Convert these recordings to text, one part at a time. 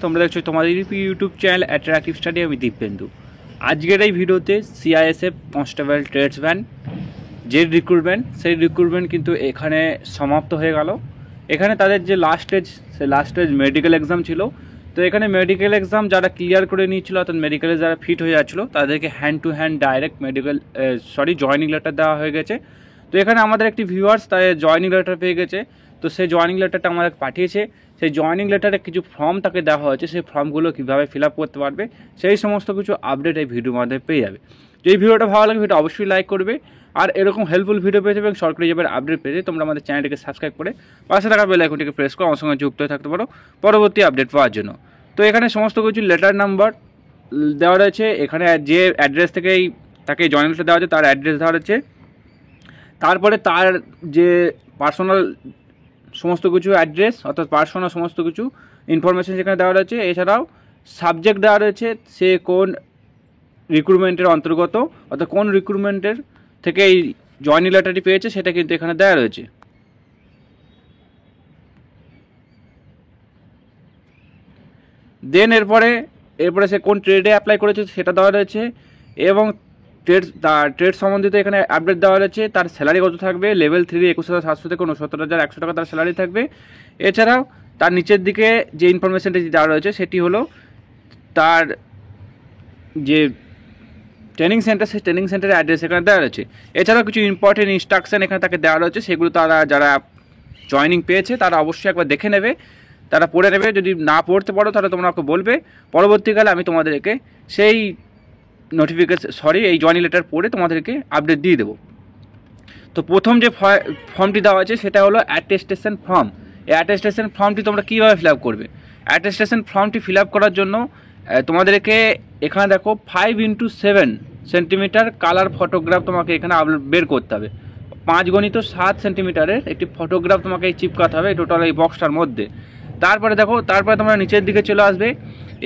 তোমরা দেখছো তোমাদের ইউটিউব চ্যানেল অ্যাট্রাকটিভ স্টাডি। আমি দীপেন্দু। আজকের এই ভিডিওতে সিআইএসএফ কনস্টেবল ট্রেডসম্যান যে রিক্রুটমেন্ট, সেই রিক্রুটমেন্ট কিন্তু এখানে সমাপ্ত হয়ে গেল। এখানে তাদের যে লাস্ট স্টেজ মেডিকেল এক্সাম ছিল। তো এখানে মেডিকেল এক্সাম যারা ক্লিয়ার করে নিয়েছিল, অর্থাৎ মেডিকেলে যারা ফিট হয়ে যাচ্ছিলো, তাদেরকে hand to hand direct joining letter দেওয়া হয়ে গেছে। তো এখানে আমাদের একটি ভিউয়ার্স তাদের জয়েনিং লেটার পেয়ে গেছে। তো সেই জয়েনিং লেটারটা আমাদের পাঠিয়েছে। সেই জয়েনিং লেটারে কিছু ফর্ম তাকে দেওয়া হয়েছে, সেই ফর্মগুলো কীভাবে ফিল আপ করতে পারবে সেই সমস্ত কিছু আপডেট এই ভিডিওর মাধ্যমে পেয়ে যাবে। যদি ভিডিওটা ভালো লাগে ভিডিও অবশ্যই লাইক করবে, আর এরকম হেল্পফুল ভিডিও পেয়েছে এবং সরকারি জবের আপডেট পেয়েছে তোমরা আমাদের চ্যানেলটিকে সাবস্ক্রাইব করে পাশে থাকা বেল আইকনটিকে প্রেস করে আমার সঙ্গে যুক্ত হয়ে থাকতে পারো পরবর্তী আপডেট পাওয়ার জন্য। তো এখানে সমস্ত কিছু লেটার নাম্বার দেওয়া রয়েছে। এখানে যে অ্যাড্রেস থেকেই তাকে জয়েনিং লেটার দেওয়া হচ্ছে তার অ্যাড্রেস দেওয়া রয়েছে। তারপরে তার যে পার্সোনাল সমস্ত কিছু অ্যাড্রেস, অর্থাৎ পার্সোনাল সমস্ত কিছু ইনফরমেশান সেখানে দেওয়া রয়েছে। এছাড়াও সাবজেক্ট দেওয়া রয়েছে, সে কোন রিক্রুটমেন্টের অন্তর্গত, অর্থাৎ কোন রিক্রুটমেন্টের থেকে এই জয়েনিং লেটারটি পেয়েছে সেটা কিন্তু এখানে দেওয়া রয়েছে। দেন এরপরে সে কোন ট্রেডে অ্যাপ্লাই করেছে সেটা দেওয়া রয়েছে, এবং ট্রেড সম্বন্ধিত এখানে আপডেট দেওয়া রয়েছে। তার স্যালারি কত থাকবে, লেভেল 3 21,700 থেকে 69,100 টাকা তার স্যালারি থাকবে। এছাড়াও তার নিচের দিকে যে ইনফরমেশানটি দেওয়া রয়েছে সেটি হলো তার যে ট্রেনিং সেন্টার, সেই ট্রেনিং সেন্টারের অ্যাড্রেস এখানে দেওয়া রয়েছে। এছাড়াও কিছু ইম্পর্টেন্ট ইনস্ট্রাকশান এখানে তাকে দেওয়া রয়েছে, সেগুলো তারা যারা জয়েনিং পেয়েছে তারা অবশ্যই একবার দেখে নেবে, তারা পড়ে নেবে। যদি না পড়তে পারো তাহলে তোমরা আমাকে বলবে, পরবর্তীকালে আমি তোমাদেরকে সেই এই জয়েনিং লেটার পড়ে তোমাদেরকে আপডেট দিয়ে দেবো। তো প্রথম যে ফর্মটি দেওয়া আছে সেটা হলো অ্যাটেস্টেশন ফর্ম। এই অ্যাটেস্টেশন ফর্মটি তোমরা কীভাবে ফিল আপ করবে? অ্যাটেস্টেশন ফর্মটি ফিল আপ করার জন্য তোমাদেরকে এখানে দেখো 5x7 সেন্টিমিটার কালার ফটোগ্রাফ তোমাকে এখানে বের করতে হবে। 5x7 সেন্টিমিটারের একটি ফটোগ্রাফ তোমাকে চিপকাতে হবে টোটাল এই বক্সটার মধ্যে। তারপরে তোমরা নিচের দিকে চলে আসবে,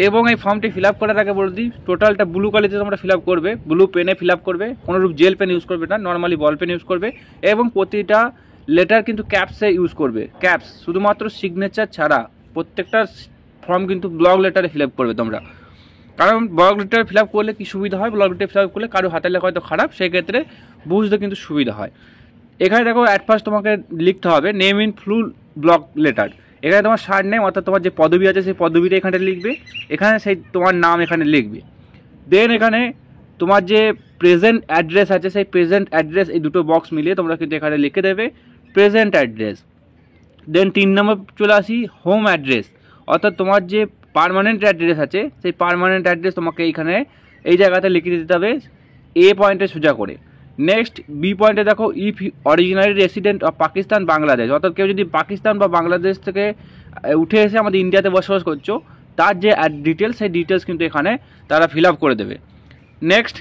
এবং এই ফর্মটি ফিল আপ করার আগে বলে দিই, টোটালটা ব্লু কালিতে তোমরা ফিল আপ করবে, ব্লু পেনে ফিল আপ করবে, কোনোরূপ জেল পেন ইউজ করবে না, নর্মালি বল পেন ইউজ করবে, এবং প্রতিটা লেটার কিন্তু ক্যাপসে ইউজ করবে। ক্যাপস শুধুমাত্র সিগনেচার ছাড়া প্রত্যেকটা ফর্ম কিন্তু ব্লক লেটারে ফিল আপ করবে তোমরা। কারণ ব্লক লেটার ফিল আপ করলে কী সুবিধা হয়, ব্লক লেটার ফিল আপ করলে কারো হাতের লেখা হয়তো খারাপ, সেই ক্ষেত্রে বুঝতে কিন্তু সুবিধা হয়। এখানে দেখো অ্যাট ফার্স্ট তোমাকে লিখতে হবে name in full block letter. এখানে তোমার শার্ট নেম, অর্থাৎ তোমার যে পদবি আছে সেই পদবিটা এখানে লিখবে, এখানে সেই তোমার নাম এখানে লিখবে। দেন এখানে তোমার যে প্রেজেন্ট অ্যাড্রেস আছে সেই প্রেজেন্ট অ্যাড্রেস, এই দুটো বক্স মিলিয়ে তোমরা কিন্তু এখানে লিখে দেবে প্রেজেন্ট অ্যাড্রেস। দেন 3 নম্বর চলে আসি হোম অ্যাড্রেস, অর্থাৎ তোমার যে পার্মানেন্ট অ্যাড্রেস আছে সেই পার্মানেন্ট অ্যাড্রেস তোমাকে এই জায়গাতে লিখে দিতে হবে এ পয়েন্টে সোজা করে। নেক্সট বি পয়েন্টে দেখো if originally resident of Pakistan Bangladesh, অর্থাৎ কেউ যদি পাকিস্তান বা বাংলাদেশ থেকে উঠে এসে আমাদের ইন্ডিয়াতে বসবাস করছো, তার যে ডিটেলস সেই ডিটেলস কিন্তু এখানে তারা ফিল আপ করে দেবে। নেক্সট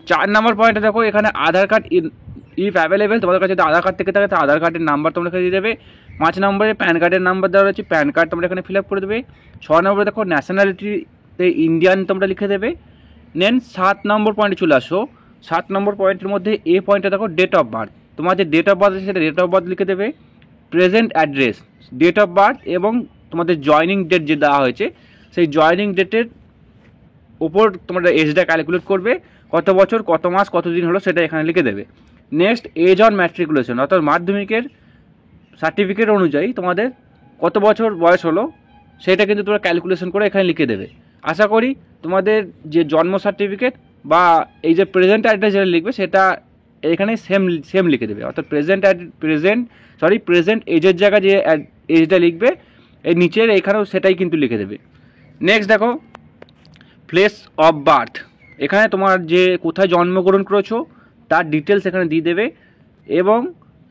4 নম্বর পয়েন্টে দেখো এখানে আধার কার্ড ইফ অ্যাভেলেবেল, তোমাদের কাছে যদি আধার কার্ড থেকে থাকে তো আধার কার্ডের নাম্বার তোমরা এখানে দিয়ে দেবে। 5 নম্বরে প্যান কার্ডের নাম্বার দেওয়া রয়েছে, প্যান কার্ড তোমরা এখানে ফিল আপ করে দেবে। 6 নম্বরে দেখো ন্যাশনালিটিতে ইন্ডিয়ান তোমরা লিখে দেবে। দেন 7 নম্বর পয়েন্টে চলে আসো। 7 নম্বর পয়েন্টের মধ্যে এ পয়েন্টে দেখো ডেট অফ বার্থ, তোমার যে ডেট অফ বার্থ আছে সেটা ডেট অফ বার্থ লিখে দেবে। Present address, date of birth এবং তোমাদের জয়েনিং ডেট যে দেওয়া হয়েছে সেই জয়েনিং ডেটের উপর তোমরা এজটা ক্যালকুলেট করবে, কত বছর কত মাস কত দিন হলো সেটা এখানে লিখে দেবে। নেক্সট এজ অন ম্যাট্রিকুলেশন, অর্থাৎ মাধ্যমিকের সার্টিফিকেট অনুযায়ী তোমাদের কত বছর বয়স হলো সেটা কিন্তু তোমরা ক্যালকুলেশন করে এখানে লিখে দেবে। আশা করি তোমাদের যে জন্ম সার্টিফিকেট বা এই যে প্রেজেন্ট অ্যাড্রেস যেটা লিখবে সেটা এখানে সেম লিখে দেবে, অর্থাৎ প্রেজেন্ট এজের জায়গায় যে এজটা লিখবে এই নিচের এখানেও সেটাই কিন্তু লিখে দেবে। নেক্সট দেখো প্লেস অফ বার্থ, এখানে তোমার যে কোথায় জন্মগ্রহণ করেছো তার ডিটেলস এখানে দিয়ে দেবে, এবং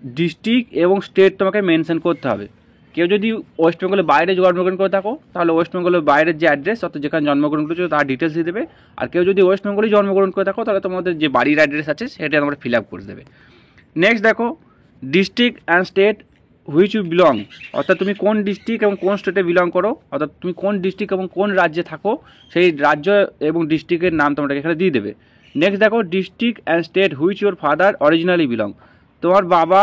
ডিস্ট্রিক্ট এবং স্টেট তোমাকে মেনশন করতে হবে। কেউ যদি ওয়েস্ট বেঙ্গলের বাইরে জন্মগ্রহণ করে থাকো তাহলে ওয়েস্ট বেঙ্গলের বাইরের যে অ্যাড্রেস, অর্থাৎ যেখানে জন্মগ্রহণ করেছো তার ডিটেলস দিয়ে দেবে। আর কেউ যদি ওয়েস্ট বেঙ্গলেই জন্মগ্রহণ করে থাকো তাহলে তোমাদের যে বাড়ির অ্যাড্রেস আছে সেটা তোমরা ফিল আপ করে দেবে। নেক্সট দেখো district and state which you belong, অর্থাৎ তুমি কোন ডিস্ট্রিক্ট এবং কোন স্টেটে বিলং করো, অর্থাৎ তুমি কোন ডিস্ট্রিক্ট এবং কোন রাজ্যে থাকো সেই রাজ্য এবং ডিস্ট্রিক্টের নাম তোমরা এখানে দিয়ে দেবে। নেক্সট দেখো district and state which your father originally belong, তোমার বাবা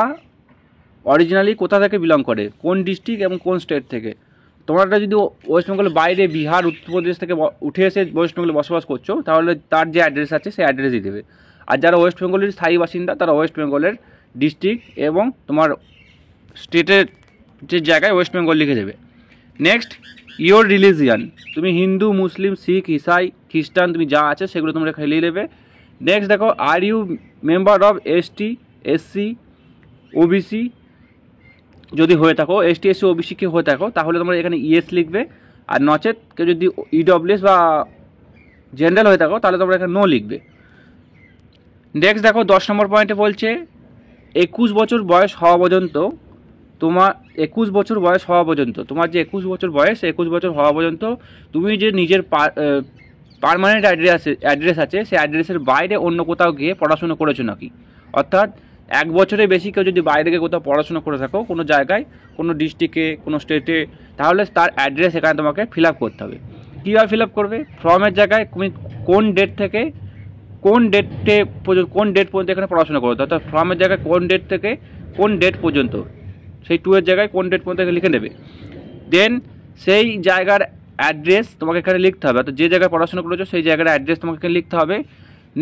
অরিজিনালি কোথা থেকে বিলং করে, কোন ডিস্ট্রিক্ট এবং কোন স্টেট থেকে। তোমরা যদি ওয়েস্ট বেঙ্গলের বাইরে বিহার উত্তরপ্রদেশ থেকে উঠে এসে ওয়েস্ট বেঙ্গলে বসবাস করছো, তাহলে তার যে অ্যাড্রেস আছে সেই অ্যাড্রেস দিয়ে দেবে। আর যারা ওয়েস্ট বেঙ্গলের স্থায়ী বাসিন্দা, তারা ওয়েস্ট বেঙ্গলের ডিস্ট্রিক্ট এবং তোমার স্টেটের যে জায়গায় ওয়েস্ট বেঙ্গল লিখে দেবে। নেক্সট, ইয়োর রিলিজিয়ান, তুমি হিন্দু, মুসলিম, শিখ, ইসাই, খ্রিস্টান, তুমি যা আছে সেগুলো তোমরা খেলিয়ে দেবে। নেক্সট দেখো, are you member of ST, SC, OBC যদি হয়ে থাকো, এসটি, এসসি, ওবিসি কেউ হয়ে থাকো, তাহলে তোমরা এখানে ইয়েস লিখবে। আর নচেত কেউ যদি ইডব্লিউএস বা জেনারেল হয়ে থাকো, তাহলে তোমরা এখানে নো লিখবে। নেক্সট দেখো 10 নম্বর পয়েন্টে বলছে 21 বছর বয়স হওয়া পর্যন্ত তোমার 21 বছর বয়স হওয়া পর্যন্ত তোমার যে 21 বছর বয়স, 21 বছর হওয়া পর্যন্ত তুমি যে নিজের পার্মানেন্ট অ্যাড্রেস আছে, সেই অ্যাড্রেসের বাইরে অন্য কোথাও গিয়ে পড়াশোনা করেছো নাকি। অর্থাৎ 1 বছরের বেশি কেউ যদি বাইরে গিয়ে কোথাও পড়াশোনা করে থাকো, কোনো জায়গায়, কোনো ডিস্ট্রিক্টে, কোনো স্টেটে, তাহলে তার অ্যাড্রেস এখানে তোমাকে ফিল আপ করতে হবে। কীভাবে ফিল আপ করবে? ফর্মের জায়গায় তুমি কোন ডেট থেকে কোন ডেট পর্যন্ত এখানে পড়াশোনা করতে, অর্থাৎ ফর্মের জায়গায় কোন ডেট থেকে কোন ডেট পর্যন্ত, সেই 2 এর জায়গায় কোন ডেট পর্যন্ত লিখে নেবে। দেন সেই জায়গার অ্যাড্রেস তোমাকে এখানে লিখতে হবে, অর্থাৎ যে জায়গায় পড়াশোনা করেছো সেই জায়গার অ্যাড্রেস তোমাকে এখানে লিখতে হবে।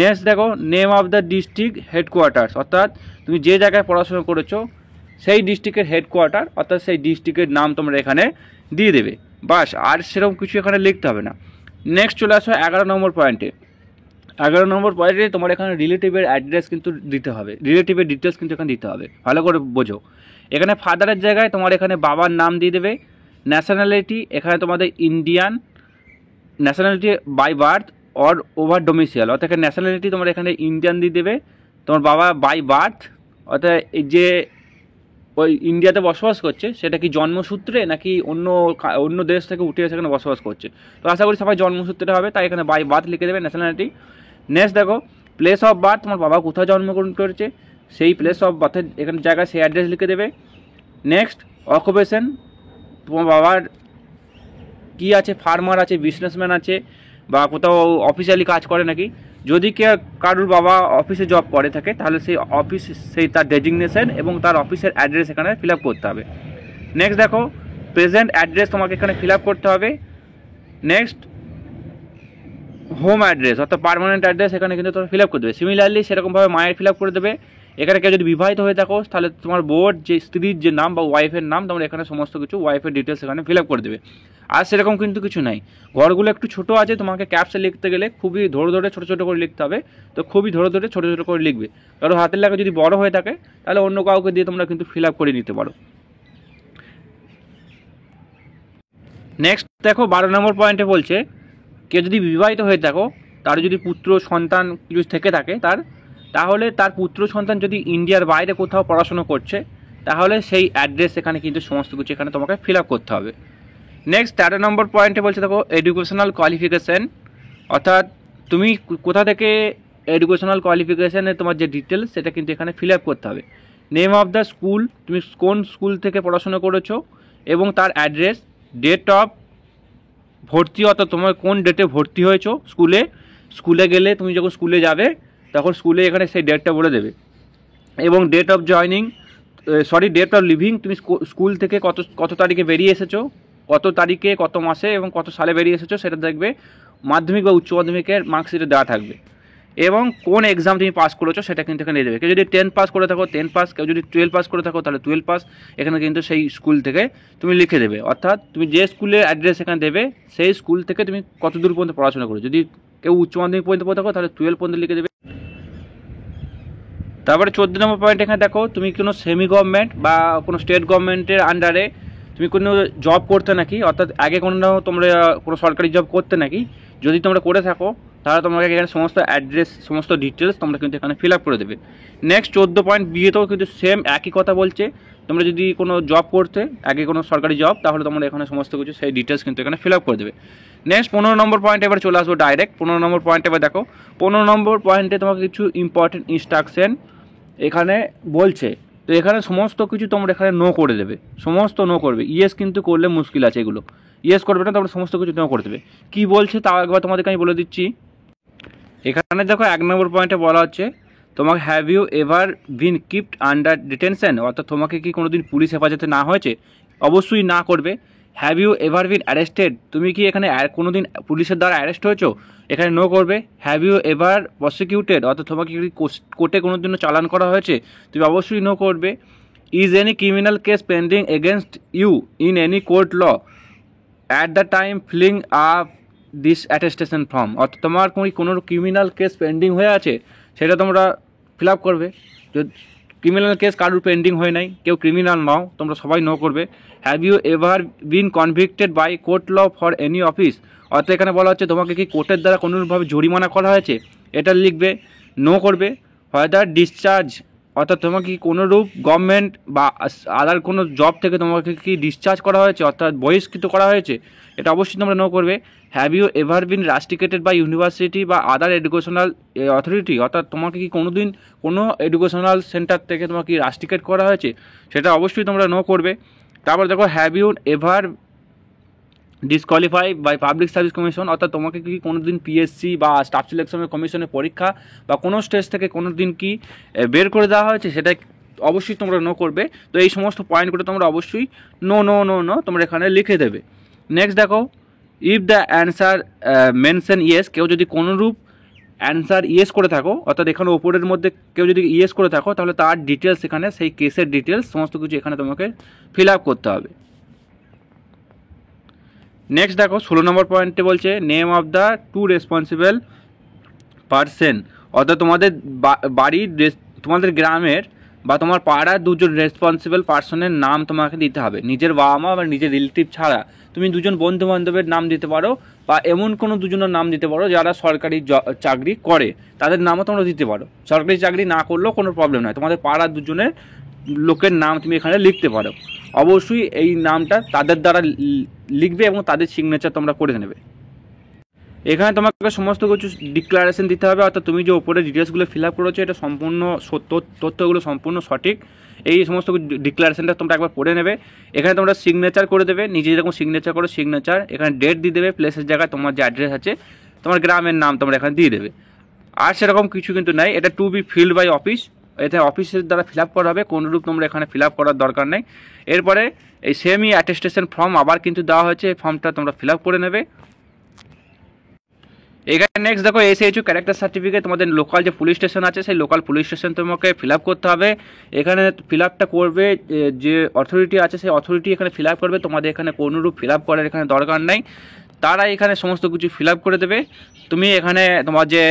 নেক্সট দেখো, name of the district headquarters, অর্থাৎ তুমি যে জায়গায় পড়াশোনা করেছো সেই ডিস্ট্রিক্টের হেডকোয়ার্টার, অর্থাৎ সেই ডিস্ট্রিক্টের নাম তোমরা এখানে দিয়ে দেবে। বাস, আর সেরকম কিছু এখানে লিখতে হবে না। নেক্সট চলে আসো 11 নম্বর পয়েন্টে। 11 নম্বর পয়েন্টে তোমার এখানে রিলেটিভের অ্যাড্রেস কিন্তু দিতে হবে, রিলেটিভের ডিটেলস কিন্তু এখানে দিতে হবে, ভালো করে বোঝো। এখানে ফাদারের জায়গায় তোমার এখানে বাবার নাম দিয়ে দেবে। ন্যাশনালিটি, এখানে তোমাদের Indian nationality by birth or over domicile, অর্থাৎ ন্যাশনালিটি তোমার এখানে ইন্ডিয়ান দিয়ে দেবে। তোমার বাবা বাই বার্থ, অর্থাৎ এই যে ওই ইন্ডিয়াতে বসবাস করছে সেটা কি জন্মসূত্রে নাকি অন্য দেশ থেকে উঠে এসে এখানে বসবাস করছে, তো আশা করি সবাই জন্মসূত্রে হবে, তাই এখানে বাই বার্থ লিখে দেবে ন্যাশনালিটি। নেক্সট দেখো, প্লেস অফ বার্থ, তোমার বাবা কোথায় জন্মগ্রহণ করেছে সেই প্লেস অফ বার্থের এখানে জায়গায় সেই অ্যাড্রেস লিখে দেবে। নেক্সট, অকুপেশন, তোমার বাবার কি আছে, ফার্মার আছে, বিজনেসম্যান আছে, বা কোথাও অফিসিয়ালি কাজ করে নাকি। যদি কারুর বাবা অফিসে জব করে থাকে, তাহলে সেই অফিস, সেই তার ডেজিগনেশন এবং তার অফিসের অ্যাড্রেস এখানে ফিল আপ করতে হবে। নেক্সট দেখো, প্রেজেন্ট অ্যাড্রেস তোমাকে এখানে ফিল আপ করতে হবে। নেক্সট, হোম অ্যাড্রেস, অর্থাৎ পার্মানেন্ট অ্যাড্রেস এখানে কিন্তু তোমার ফিল আপ করে দেবে। সিমিলারলি সেরকমভাবে মায়ের ফিল আপ করে দেবে। এখানে কেউ যদি বিবাহিত হয়ে থাকো, তাহলে তোমার বোর যে স্ত্রীর যে নাম বা ওয়াইফের নাম, তোমরা এখানে সমস্ত কিছু ওয়াইফের ডিটেলস এখানে ফিল আপ করে দেবে। আর সেরকম কিন্তু কিছু নাই, ঘরগুলো একটু ছোটো আছে, তোমাকে ক্যাপসে লিখতে গেলে খুবই ধরে ধরে ছোটো ছোটো করে লিখতে হবে, তো খুবই ধরে ধরে ছোটো ছোটো করে লিখবে। কারণ হাতের লেখা যদি বড় হয়ে থাকে, তাহলে অন্য কাউকে দিয়ে তোমরা কিন্তু ফিল আপ করে নিতে পারো। নেক্সট দেখো 12 নম্বর পয়েন্টে বলছে, কেউ যদি বিবাহিত হয়ে থাকো, তার যদি পুত্র সন্তান কিছু থেকে থাকে তাহলে তার পুত্র সন্তান যদি ইন্ডিয়ার বাইরে কোথাও পড়াশোনা করছে, তাহলে সেই অ্যাড্রেস এখানে কিন্তু সমস্ত কিছু এখানে তোমাকে ফিল আপ করতে হবে। নেক্সট 13 নম্বর পয়েন্টে বলছে দেখো, এডুকেশনাল কোয়ালিফিকেশান, অর্থাৎ তুমি কোথা থেকে এডুকেশনাল কোয়ালিফিকেশানের তোমার যে ডিটেলস সেটা কিন্তু এখানে ফিল আপ করতে হবে। নেম অফ দ্য স্কুল, তুমি কোন স্কুল থেকে পড়াশোনা করেছো এবং তার অ্যাড্রেস। ডেট অফ ভর্তি, অর্থাৎ তোমার কোন ডেটে ভর্তি হয়েছো স্কুলে গেলে তুমি যখন স্কুলে যাবে তখন স্কুলে এখানে সেই ডেটটা বলে দেবে। এবং date of joining, date of leaving, তুমি স্কুল থেকে কত তারিখে বেরিয়ে এসেছো, কত তারিখে, কত মাসে এবং কত সালে বেরিয়ে এসেছো সেটা দেখবে। মাধ্যমিক বা উচ্চ মাধ্যমিকের মার্কশিটে দেওয়া থাকবে। এবং কোন এক্সাম তুমি পাস করেছো সেটা কিন্তু এখানে দিয়ে দেবে। কেউ যদি 10 পাস করে থাকো 10 পাস, কেউ যদি 12 পাস করে থাকো তাহলে 12 পাস, এখানে কিন্তু সেই স্কুল থেকে তুমি লিখে দেবে। অর্থাৎ তুমি যে স্কুলের অ্যাড্রেস এখানে দেবে, সেই স্কুল থেকে তুমি কত দূর পর্যন্ত পড়াশোনা করো। যদি কেউ উচ্চ মাধ্যমিক পর্যন্ত পড়ে থাকো তাহলে 12 পর্যন্ত লিখে দেবে। তারপরে 14 নম্বর পয়েন্ট এখানে দেখো, তুমি কোনো সেমি গভর্নমেন্ট বা কোনো স্টেট গভর্নমেন্টের আন্ডারে তুমি কোনো জব করতে নাকি, অর্থাৎ আগে তোমরা কোনো সরকারি জব করতে নাকি। যদি তোমরা করে থাকো তাহলে তোমাকে এখানে সমস্ত অ্যাড্রেস, সমস্ত ডিটেলস তোমরা কিন্তু এখানে ফিল আপ করে দেবে। নেক্সট 14 পয়েন্ট বিয়েতেও কিন্তু সেম একই কথা বলছে। তোমরা যদি কোনো জব করতে আগে, কোনো সরকারি জব, তাহলে তোমরা এখানে সমস্ত কিছু সেই ডিটেলস কিন্তু এখানে ফিল আপ করে দেবে। নেক্সট 15 নম্বর পয়েন্টে এবার চলে আসবো ডাইরেক্ট। 15 নম্বর পয়েন্টে এবার দেখো, 15 নম্বর পয়েন্টে তোমাকে কিছু ইম্পর্টেন্ট ইনস্ট্রাকশন এখানে বলছে। তো এখানে সমস্ত কিছু তোমরা এখানে নো করে দেবে, সমস্ত নো করবে। ইয়েস কিন্তু করলে মুশকিল আছে, এগুলো ইয়েস করবে না, তোমরা সমস্ত কিছু নো করে দেবে। কী বলছে তাও একবার তোমাদেরকে আমি বলে দিচ্ছি। এখানে দেখো 1 নম্বর পয়েন্টে বলা হচ্ছে, তোমাকে have you ever been kept under detention, অর্থাৎ তোমাকে কি কোনোদিন পুলিশ হেফাজতে না হয়েছে, অবশ্যই না করবে। Have you ever been arrested, তুমি কি এখানে কোনোদিন পুলিশের দ্বারা অ্যারেস্ট হয়েছো, এখানে নো করবে। হ্যাভ ইউ এভার প্রসিকিউটেড, অর্থাৎ তোমাকে কি কোর্টে কোনো জন্য চালান করা হয়েছে, তুমি অবশ্যই নো করবে। Is any criminal case pending against you in any court law at the time filling up this attestation form, অর্থাৎ তোমার কোনো ক্রিমিনাল কেস পেন্ডিং হয়ে আছে সেটা তোমরা ফিল আপ করবে। যদি ক্রিমিনাল কেস কারোর পেন্ডিং হয়ে নাই, কেউ ক্রিমিনাল নাও, তোমরা সবাই নো করবে। Have you ever been convicted by court law for any offence, অর্থাৎ এখানে বলা হচ্ছে তোমাকে কি কোর্টের দ্বারা কোনোভাবে জরিমানা করা হয়েছে, এটা লিখবে, নো করবে। হোয়েদার ডিসচার্জ, অর্থাৎ তোমাকে কি কোনোরূপ গভর্নমেন্ট বা আদার কোনো জব থেকে তোমাকে কি ডিসচার্জ করা হয়েছে, অর্থাৎ বহিষ্কৃত করা হয়েছে, এটা অবশ্যই তোমরা নো করবে। Have you ever been rusticated by university বা আদার এডুকেশনাল অথরিটি, অর্থাৎ তোমাকে কি কোনো দিন কোনো এডুকেশনাল সেন্টার থেকে তোমাকে কি রাস্টিকেট করা হয়েছে, সেটা অবশ্যই তোমরা নো করবে। তারপর দেখো have you ever disqualify by public service commission, অর্থাৎ তোমাকে কি কোনো দিন পিএসসি বা স্টাফ সিলেকশনের কমিশনের পরীক্ষা বা কোনো স্টেজ থেকে কোনো দিন কি বের করে দেওয়া হয়েছে, সেটা অবশ্যই তোমরা নো করবে। তো এই সমস্ত পয়েন্টগুলো তোমরা অবশ্যই নো নো নো নো তোমরা এখানে লিখে দেবে। নেক্সট দেখো, if the answer mention yes, কেউ যদি কোনোরূপ অ্যান্সার ইয়েস করে থাকো, অর্থাৎ এখানে ওপরের মধ্যে কেউ যদি ইয়েস করে থাকো, তাহলে তার ডিটেলস এখানে সেই কেসের ডিটেলস সমস্ত কিছু এখানে তোমাকে ফিল আপ করতে হবে। নেক্সট দেখো 16 নম্বর পয়েন্টে বলছে name of the two responsible person, অর্থাৎ তোমাদের বাড়ির তোমাদের গ্রামের বা তোমার পাড়ার দুজন রেসপন্সিবল পার্সনের নাম তোমাকে দিতে হবে। নিজের বাবা মা বা নিজের রিলেটিভ ছাড়া তুমি দুজন বন্ধু বান্ধবের নাম দিতে পারো, বা এমন কোনো দুজনের নাম দিতে পারো যারা সরকারি চাকরি করে, তাদের নামও তোমরা দিতে পারো। সরকারি চাকরি না করলেও কোনো প্রবলেম নয়, তোমাদের পাড়ার দুজনের লোকের নাম তুমি এখানে লিখতে পারো। অবশ্যই এই নামটা তাদের দ্বারা লিখবে এবং তাদের সিগনেচার তোমরা করে নেবে। এখানে তোমাকে সমস্ত কিছু ডিক্লারেশন দিতে হবে, অর্থাৎ তুমি যে ওপরে ডিটেলসগুলো ফিল আপ করেছো এটা সম্পূর্ণ সত্য, তথ্যগুলো সম্পূর্ণ সঠিক, এই সমস্ত ডিক্লারেশনটা তোমরা একবার পড়ে নেবে। এখানে তোমরা সিগনেচার করে দেবে, নিজে যেরকম সিগনেচার করো সিগনেচার, এখানে ডেট দিয়ে দেবে, প্লেসের জায়গায় তোমার যে অ্যাড্রেস আছে তোমার গ্রামের নাম তোমরা এখানে দিয়ে দেবে। আর সেরকম কিছু কিন্তু নাই, এটা to be filled by office, এতে অফিসের দ্বারা ফিল আপ করা হবে, কোনোরূপ তোমরা এখানে ফিল আপ করার দরকার নেই। এরপরে এই সেমি অ্যাটেস্টেশন ফর্ম আবার কিন্তু দেওয়া হয়েছে, এই ফর্মটা তোমরা ফিল আপ করে নেবে। এখানে নেক্সট দেখো এসএইচইউ ক্যারেক্টার সার্টিফিকেট, তোমাদের লোকাল যে পুলিশ স্টেশন আছে সেই লোকাল পুলিশ স্টেশন তোমাকে ফিল আপ করতে হবে। এখানে ফিল আপটা করবে যে অথরিটি আছে সেই অথরিটি এখানে ফিল আপ করবে, তোমাদের এখানে কোনোরূপ ফিল আপ করার এখানে দরকার নেই, তারা এখানে সমস্ত কিছু ফিল আপ করে দেবে। তুমি এখানে তোমার যে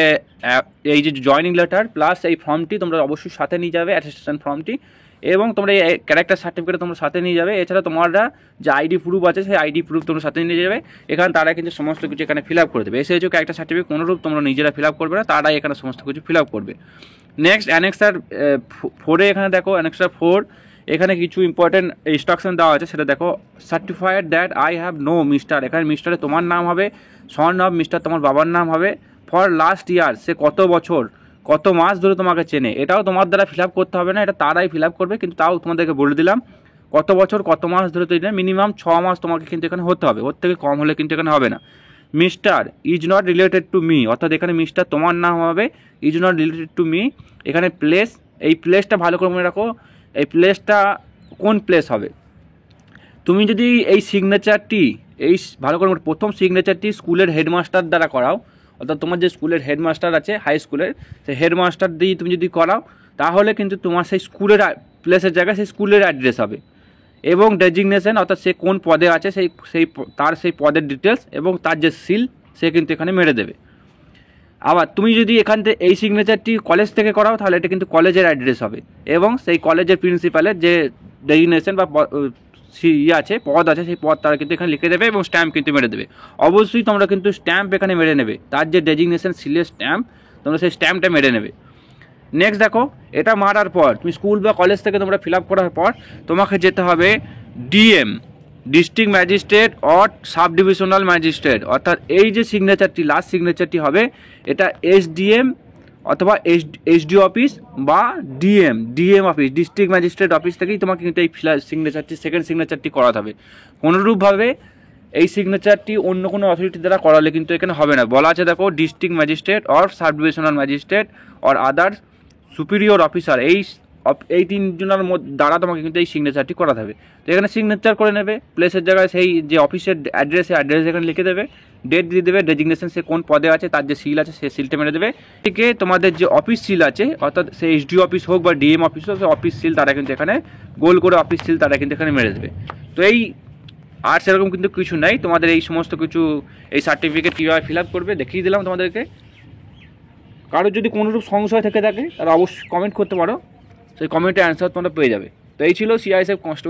এই যে জয়নিং লেটার প্লাস এই ফর্মটি তোমরা অবশ্যই সাথে নিয়ে যাবে, অ্যাটেস্টেশন ফর্মটি, এবং তোমরা এই ক্যারেক্টার সার্টিফিকেট তোমরা সাথে নিয়ে যাবে। এছাড়া তোমরা যে আইডি প্রুফ আছে সেই আইডি প্রুফ তোমরা সাথে নিয়ে যাবে, এখানে তারা কিন্তু সমস্ত কিছু এখানে ফিল আপ করে দেবে। এসে হচ্ছে ক্যারেক্টার সার্টিফিকেট কোনোরূপ তোমরা নিজেরা ফিল আপ করবে না, তারাই এখানে সমস্ত কিছু ফিল আপ করবে। নেক্সট অ্যানেক্সার 4-এ এখানে দেখো অ্যানেক্সার 4 এখানে কিছু ইম্পর্টেন্ট ইনস্ট্রাকশন দেওয়া আছে, সেটা দেখো certified that I have know mister, এখানে মিস্টারে তোমার নাম হবে, সন অফ মিস্টার তোমার বাবার নাম হবে, ফর লাস্ট ইয়ার সে কত বছর কত মাস ধরে তোমাকে চেনে, এটাও তোমার দ্বারা ফিল আপ করতে হবে না, এটা তারাই ফিল আপ করবে, কিন্তু তাও তোমাদেরকে বলে দিলাম কত বছর কত মাস ধরে তৈরি, মিনিমাম 6 মাস তোমাকে কিন্তু এখানে হতে হবে, ওর থেকে কম হলে কিন্তু এখানে হবে না। Mister is not related to me, অর্থাৎ এখানে মিস্টার তোমার নাম হবে, is not related to me. এখানে প্লেস, এই প্লেসটা ভালো করে মনে রাখো, এই প্লেসটা কোন প্লেস হবে। তুমি যদি এই সিগনেচারটি এই ভালো করে প্রথম সিগনেচারটি স্কুলের হেডমাস্টার দ্বারা করাও, অর্থাৎ তোমার যে স্কুলের হেডমাস্টার আছে হাই স্কুলের, সেই হেডমাস্টার দিয়ে তুমি যদি করাও তাহলে কিন্তু তোমার সেই স্কুলের প্লেসের জায়গায় সেই স্কুলের অ্যাড্রেস হবে, এবং ডেজিগনেশন অর্থাৎ সে কোন পদে আছে সেই পদের ডিটেলস এবং তার যে সিল সে কিন্তু এখানে মেরে দেবে। আবার তুমি যদি এখান থেকে এই সিগনেচারটি কলেজ থেকে করাও তাহলে এটা কিন্তু কলেজের অ্যাড্রেস হবে, এবং সেই কলেজের প্রিন্সিপালের যে ডেজিগনেশন বা আছে পদ আছে সেই পদ তারা কিন্তু এখানে লিখে দেবে এবং স্ট্যাম্প কিন্তু মেরে দেবে। অবশ্যই তোমরা কিন্তু স্ট্যাম্প এখানে মেরে নেবে, তার যে ডেজিগনেশন সিলের স্ট্যাম্প তোমরা সেই স্ট্যাম্পটা মেরে নেবে। নেক্সট দেখো এটা মারার পর তুমি স্কুল বা কলেজ থেকে তোমরা ফিল আপ করার পর তোমাকে যেতে হবে DM, district magistrate or sub divisional magistrate, অর্থাৎ এই যে সিগনেচারটি লাস্ট সিগনেচারটি হবে এটা এসডিএম অথবা এসডিও অফিস বা DM office, district magistrate office থেকেই তোমাকে কিন্তু এই সিগনেচারটি সেকেন্ড সিগনেচারটি করাতে হবে। কোনোরূপভাবে এই সিগনেচারটি অন্য কোনো অথরিটি দ্বারা করালে কিন্তু এখানে হবে না। বলা আছে দেখো district magistrate or sub divisional magistrate or other superior officer, এই এই তিনজনের দ্বারা তোমাকে কিন্তু এই সিগনেচারটি করাতে হবে। তো এখানে সিগনেচার করে নেবে, প্লেসের জায়গায় সেই যে অফিসের অ্যাড্রেস এখানে লিখে দেবে, ডেট দিয়ে দেবে, ডেজিগনেশন সে কোন পদে আছে তার যে সিল আছে সেই সিলটা মেরে দেবে। থেকে তোমাদের যে অফিস সিল আছে, অর্থাৎ সে এইচডি অফিস হোক বা ডিএম অফিস হোক, সেই অফিস সিল তারা কিন্তু এখানে গোল করে অফিস সিল তারা কিন্তু এখানে মেরে দেবে। তো এই আর সেরকম কিন্তু কিছু নেই, তোমাদের এই সমস্ত কিছু এই সার্টিফিকেট কীভাবে ফিল আপ করবে দেখিয়ে দিলাম তোমাদেরকে। কারোর যদি কোনোরূপ সংশয় থেকে থাকে তারা অবশ্যই কমেন্ট করতে পারো, সেই কমেন্টের অ্যান্সার তোমরা পেয়ে যাবে। তো এই ছিল সিআইএসএফ কনস্টেবল।